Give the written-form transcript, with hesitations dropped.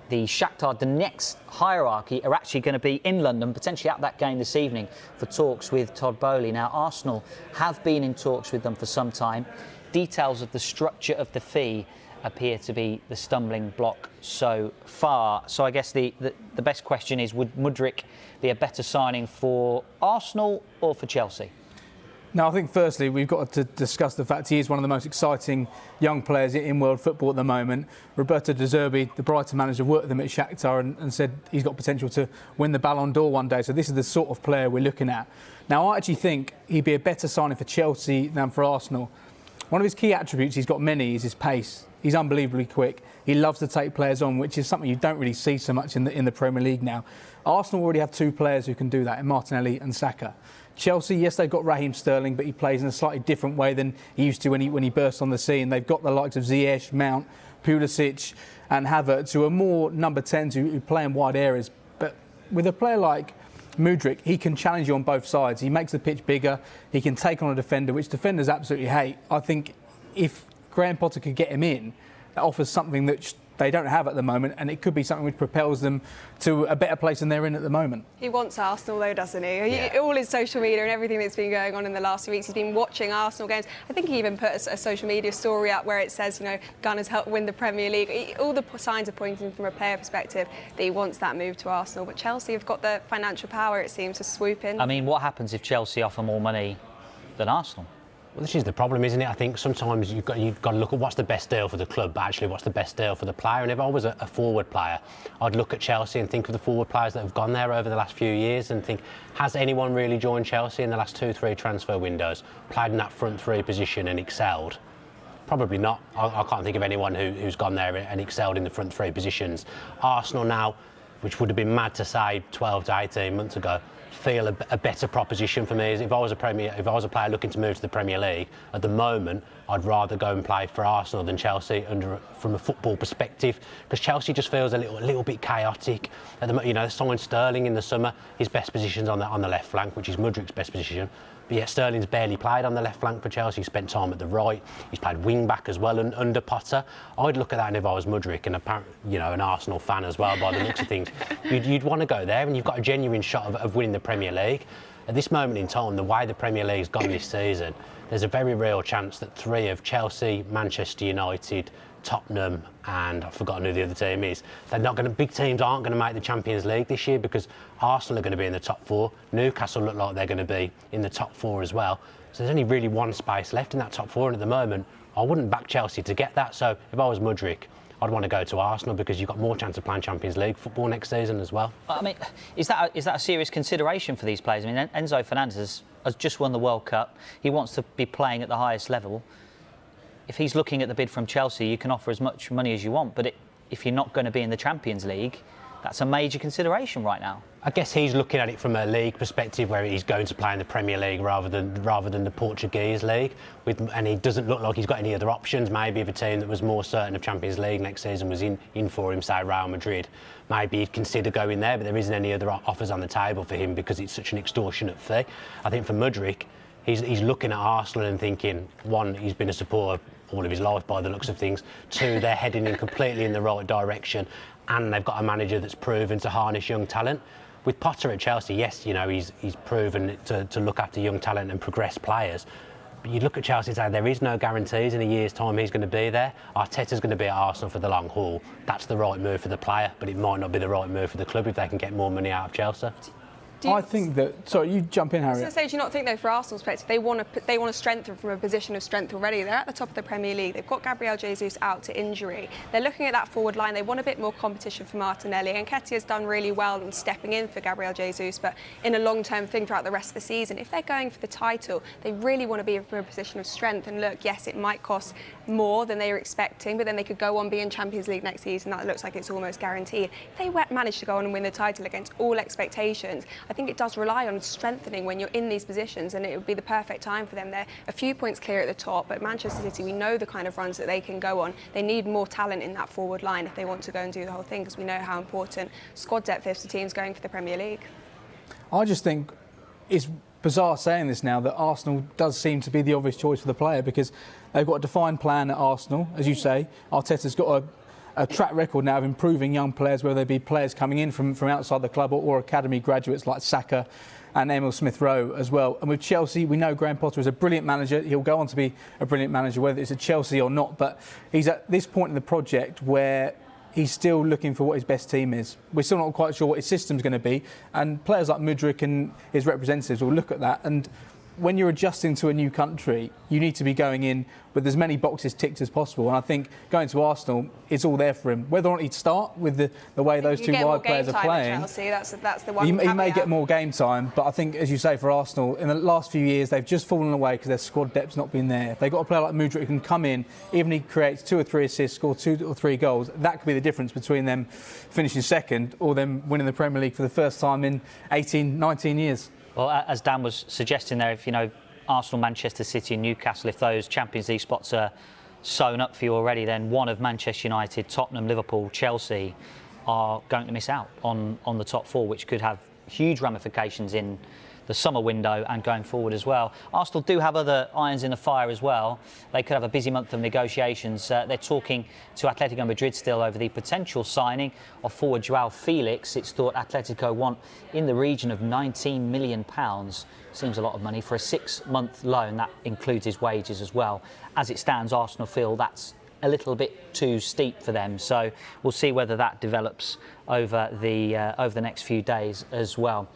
the Shakhtar Donetsk hierarchy are actually going to be in London, potentially at that game this evening, for talks with Todd Boehly. Now, Arsenal have been in talks with them for some time. Details of the structure of the fee appear to be the stumbling block so far. So I guess the best question is, would Mudryk be a better signing for Arsenal or for Chelsea? Now, I think firstly, we've got to discuss the fact he is one of the most exciting young players in world football at the moment. Roberto De Zerbi, the Brighton manager, worked with him at Shakhtar and said he's got potential to win the Ballon d'Or one day. So this is the sort of player we're looking at. Now, I actually think he'd be a better signing for Chelsea than for Arsenal. One of his key attributes, he's got many, is his pace. He's unbelievably quick. He loves to take players on, which is something you don't really see so much in the Premier League now. Arsenal already have two players who can do that, in Martinelli and Saka. Chelsea, yes, they've got Raheem Sterling, but he plays in a slightly different way than he used to when he burst on the scene. They've got the likes of Ziyech, Mount, Pulisic and Havertz, who are more number 10s who play in wide areas. But with a player like Mudryk, he can challenge you on both sides. He makes the pitch bigger. He can take on a defender, which defenders absolutely hate. I think if Graham Potter could get him in, that offers something that they don't have at the moment, and it could be something which propels them to a better place than they're in at the moment. He wants Arsenal though, doesn't he? Yeah. All his social media and everything that's been going on in the last few weeks, he's been watching Arsenal games. I think he even put a social media story up where it says, you know, Gunners helped win the Premier League. All the signs are pointing from a player perspective that he wants that move to Arsenal. But Chelsea have got the financial power, it seems, to swoop in. I mean, what happens if Chelsea offer more money than Arsenal? Well, this is the problem, isn't it? I think sometimes you've got to look at what's the best deal for the club, but actually what's the best deal for the player. And if I was a forward player, I'd look at Chelsea and think of the forward players that have gone there over the last few years and think, has anyone really joined Chelsea in the last 2-3 transfer windows, played in that front three position and excelled? Probably not. I can't think of anyone who's gone there and excelled in the front three positions. Arsenal now, which would have been mad to say 12 to 18 months ago, feel a better proposition for me. If I was a player looking to move to the Premier League at the moment, I'd rather go and play for Arsenal than Chelsea from a football perspective, because Chelsea just feels a little bit chaotic. You know, they signed Sterling in the summer. His best position's on the left flank, which is Mudryk's best position. But yet Sterling's barely played on the left flank for Chelsea. He spent time at the right. He's played wing back as well under Potter. I'd look at that, and if I was Mudryk and an Arsenal fan as well, by the looks of things, you'd want to go there, and you've got a genuine shot of winning the Premier League. At this moment in time, the way the Premier League's gone this season, there's a very real chance that three of Chelsea, Manchester United, Tottenham, and I've forgotten who the other team is. Big teams aren't going to make the Champions League this year, because Arsenal are going to be in the top four. Newcastle look like they're going to be in the top four as well. So there's only really one space left in that top four, and at the moment, I wouldn't back Chelsea to get that. So if I was Mudryk, I'd want to go to Arsenal, because you've got more chance of playing Champions League football next season as well. I mean, is that a serious consideration for these players? I mean, Enzo Fernandez has just won the World Cup. He wants to be playing at the highest level. If he's looking at the bid from Chelsea, you can offer as much money as you want, but if you're not going to be in the Champions League, that's a major consideration right now. I guess he's looking at it from a league perspective, where he's going to play in the Premier League rather than the Portuguese league, and he doesn't look like he's got any other options. Maybe if a team that was more certain of Champions League next season was in for him, say Real Madrid, maybe he'd consider going there, but there isn't any other offers on the table for him because it's such an extortionate fee. I think for Mudryk, he's looking at Arsenal and thinking, one, he's been a supporter all of his life by the looks of things. Two, they're heading in completely in the right direction, and they've got a manager that's proven to harness young talent. With Potter at Chelsea, yes, you know, he's proven to look after young talent and progress players. But you look at Chelsea and say there is no guarantees in a year's time he's going to be there. Arteta's going to be at Arsenal for the long haul. That's the right move for the player, but it might not be the right move for the club if they can get more money out of Chelsea. I think that... Sorry, you jump in, Harriet. I was going to say, do you not think, though, for Arsenal's perspective, they want to strengthen from a position of strength already? They're at the top of the Premier League. They've got Gabriel Jesus out to injury. They're looking at that forward line. They want a bit more competition for Martinelli. And Nketiah's done really well in stepping in for Gabriel Jesus, but in a long-term thing throughout the rest of the season. If they're going for the title, they really want to be from a position of strength. And look, yes, it might cost more than they were expecting, but then they could go on being Champions League next season. That looks like it's almost guaranteed. If they manage to go on and win the title against all expectations, I think it does rely on strengthening when you're in these positions, and it would be the perfect time for them. They're a few points clear at the top, but Manchester City, we know the kind of runs that they can go on. They need more talent in that forward line if they want to go and do the whole thing, because we know how important squad depth is to teams going for the Premier League. I just think it's bizarre saying this now, that Arsenal does seem to be the obvious choice for the player, because they've got a defined plan at Arsenal, as you say. Arteta's got a track record now of improving young players, whether they be players coming in from outside the club or academy graduates like Saka and Emil Smith-Rowe as well. And with Chelsea, we know Graham Potter is a brilliant manager. He'll go on to be a brilliant manager, whether it's at Chelsea or not. But he's at this point in the project where he's still looking for what his best team is. We're still not quite sure what his system's going to be. And players like Mudryk and his representatives will look at that. And when you're adjusting to a new country, you need to be going in with as many boxes ticked as possible. And I think going to Arsenal, it's all there for him. Whether or not he'd start with the way those two wide players are playing, Chelsea, that's the one. he may get more game time. But I think, as you say, for Arsenal, in the last few years, they've just fallen away because their squad depth's not been there. If they've got a player like Mudryk who can come in, even if he creates 2 or 3 assists, score 2 or 3 goals, that could be the difference between them finishing second or them winning the Premier League for the first time in 18, 19 years. Well, as Dan was suggesting there, if Arsenal, Manchester City and Newcastle, if those Champions League spots are sewn up for you already, then one of Manchester United, Tottenham, Liverpool, Chelsea are going to miss out on the top 4, which could have huge ramifications in the summer window and going forward as well. Arsenal do have other irons in the fire as well. They could have a busy month of negotiations. They're talking to Atletico Madrid still over the potential signing of forward Joao Felix. It's thought Atletico want in the region of £19 million. Seems a lot of money for a 6-month loan. That includes his wages as well. As it stands, Arsenal feel that's a little bit too steep for them. So we'll see whether that develops over the next few days as well.